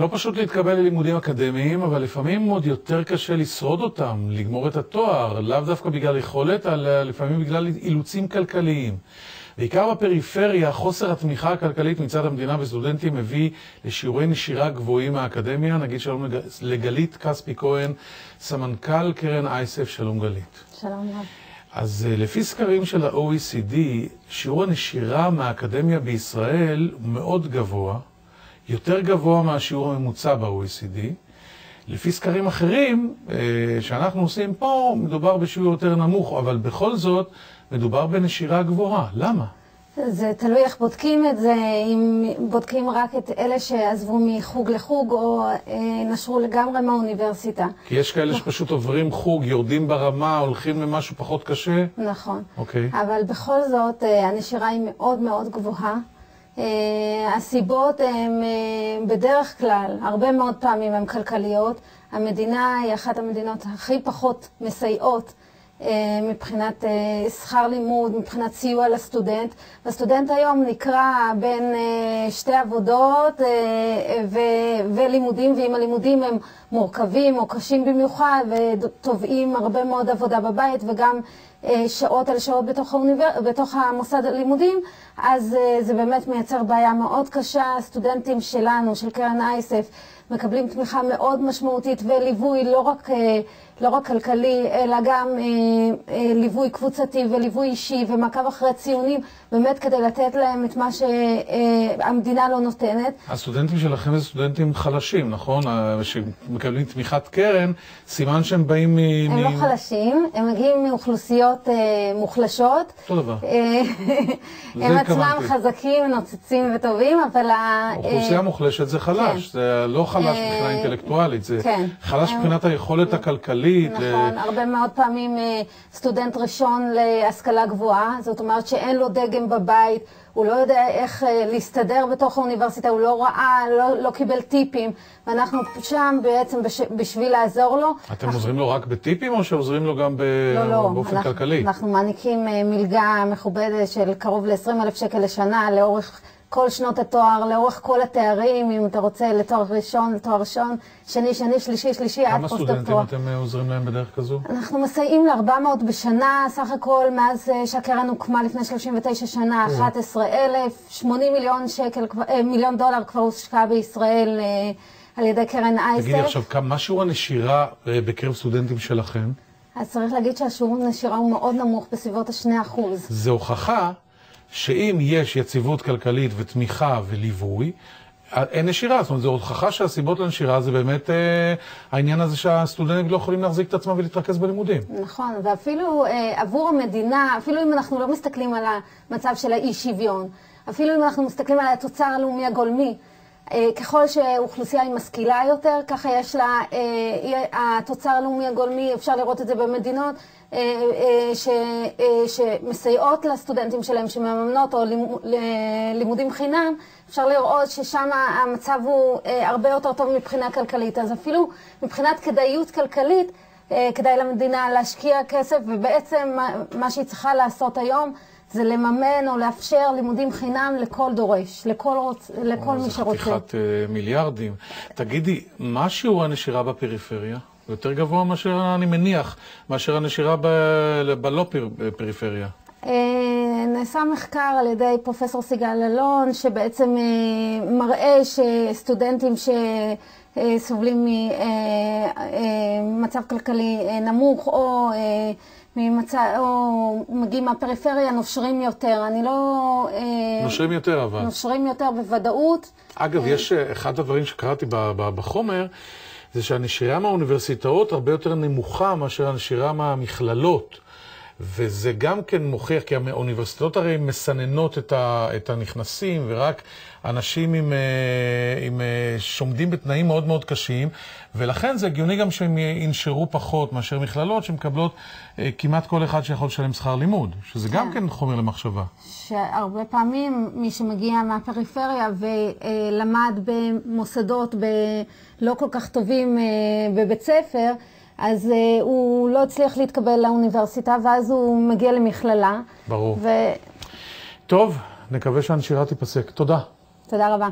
לא פשוט להתקבל ללימודים אקדמיים, אבל לפעמים עוד יותר קשה לשרוד אותם, לגמור את התואר, לאו דווקא בגלל יכולת, אלא לפעמים בגלל אילוצים כלכליים. בעיקר בפריפריה, חוסר התמיכה הכלכלית מצד המדינה בסטודנטים מביא לשיעורי נשירה גבוהים מהאקדמיה. נגיד שלום לגלית כספי כהן, סמנכ"ל קרן אייסף. שלום גלית. שלום רב. אז לפי סקרים של ה-OECD, שיעור הנשירה מהאקדמיה בישראל הוא מאוד גבוה, יותר גבוה מהשיעור הממוצע ב-OECD. לפי סקרים אחרים שאנחנו עושים פה, מדובר בשיעור יותר נמוך, אבל בכל זאת מדובר בנשירה גבוהה. למה? זה תלוי איך בודקים את זה, אם בודקים רק את אלה שעזבו מחוג לחוג או נשרו לגמרי מהאוניברסיטה. כי יש כאלה שפשוט עוברים חוג, יורדים ברמה, הולכים למשהו פחות קשה. נכון. אוקיי. אבל בכל זאת הנשירה היא מאוד מאוד גבוהה. הסיבות הן בדרך כלל, הרבה מאוד פעמים הן כלכליות. המדינה היא אחת המדינות הכי פחות מסייעות מבחינת שכר לימוד, מבחינת סיוע לסטודנט. והסטודנט היום נקרא בין שתי עבודות ולימודים, ואם הלימודים הם מורכבים או קשים במיוחד ותובעים הרבה מאוד עבודה בבית וגם שעות על שעות בתוך המוסד הלימודים, אז זה באמת מייצר בעיה מאוד קשה. הסטודנטים שלנו, של קרן אייסף, מקבלים תמיכה מאוד משמעותית וליווי לא רק כלכלי, אלא גם ליווי קבוצתי וליווי אישי ומעקב אחרי ציונים, באמת כדי לתת להם את מה שהמדינה לא נותנת. הסטודנטים שלכם זה סטודנטים חלשים, נכון? שמקבלים תמיכת קרן, סימן שהם באים הם לא חלשים, הם מגיעים מאוכלוסיות מוחלשות. אותו דבר. הם עצמם חזקים, נוצצים וטובים, אבל האוכלוסייה מוחלשת זה חלש, זה לא חלש מבחינה אינטלקטואלית, זה חלש מבחינת היכולת הכלכלית. נכון, הרבה מאוד פעמים סטודנט ראשון להשכלה גבוהה, זאת אומרת שאין לו דגם בבית, הוא לא יודע איך להסתדר בתוך האוניברסיטה, הוא לא ראה, לא קיבל טיפים, ואנחנו שם בעצם בשביל לעזור לו. אתם עוזרים לו רק בטיפים או שעוזרים לו גם באופן כלכלי? אנחנו מעניקים מלגה מכובדת של קרוב ל-20,000 שקל לשנה לאורך כל שנות התואר, לאורך כל התארים, אם אתה רוצה לתואר ראשון, לתואר ראשון, שני, שלישי, עד פוסט דוקטורט. כמה סטודנטים אתם עוזרים להם בדרך כזו? אנחנו מסייעים ל-400 בשנה, סך הכל מאז שהקרן הוקמה לפני 39 שנה, 11,000, 80 מיליון דולר כבר הושקע בישראל על ידי קרן אייסף. תגידי עכשיו, מה שיעור הנשירה בקרב סטודנטים שלכם? אז צריך להגיד שהשיעור הנשירה הוא מאוד נמוך, בסביבות ה2%. זה הוכחה שאם יש יציבות כלכלית ותמיכה וליווי, אין נשירה. זאת אומרת, זו הוכחה שהסיבות לנשירה זה באמת העניין הזה שהסטודנטים לא יכולים להחזיק את עצמם ולהתרכז בלימודים. נכון, ואפילו עבור המדינה, אפילו אם אנחנו לא מסתכלים על המצב של האי שוויון, אפילו אם אנחנו מסתכלים על התוצר הלאומי הגולמי, ככל שאוכלוסייה היא משכילה יותר, ככה יש לה, התוצר הלאומי הגולמי, אפשר לראות את זה במדינות, שמסייעות לסטודנטים שלהם, שמממנות או לימודים חינם, אפשר לראות ששם המצב הוא הרבה יותר טוב מבחינה כלכלית. אז אפילו מבחינת כדאיות כלכלית, כדאי למדינה להשקיע כסף, ובעצם מה שהיא צריכה לעשות היום, זה לממן או לאפשר לימודים חינם לכל דורש, לכל מי שרוצה. זה חתיכת מיליארדים. תגידי, מה שיעור הנשירה בפריפריה? יותר גבוה מאשר, אני מניח, מאשר הנשירה בלא פריפריה. נעשה מחקר על ידי פרופסור סיגל אלון, שבעצם מראה שסטודנטים שסובלים ממצב כלכלי נמוך או מגיעים מהפריפריה נושרים יותר. אני לא... נושרים יותר אבל. נושרים יותר בוודאות. אגב, יש אחד הדברים שקראתי בחומר, זה שהנשירה מהאוניברסיטאות הרבה יותר נמוכה מאשר הנשירה מהמכללות. וזה גם כן מוכיח, כי האוניברסיטאות הרי מסננות את הנכנסים, ורק אנשים שעומדים בתנאים מאוד מאוד קשים, ולכן זה הגיוני גם שהם ינשרו פחות מאשר מכללות, שמקבלות כמעט כל אחד שיכול לשלם שכר לימוד, שזה גם כן חומר למחשבה. שהרבה פעמים מי שמגיע מהפריפריה ולמד במוסדות לא כל כך טובים בבית ספר, אז הוא לא הצליח להתקבל לאוניברסיטה, ואז הוא מגיע למכללה. ברור. טוב, נקווה שהנשירה תיפסק. תודה. תודה רבה.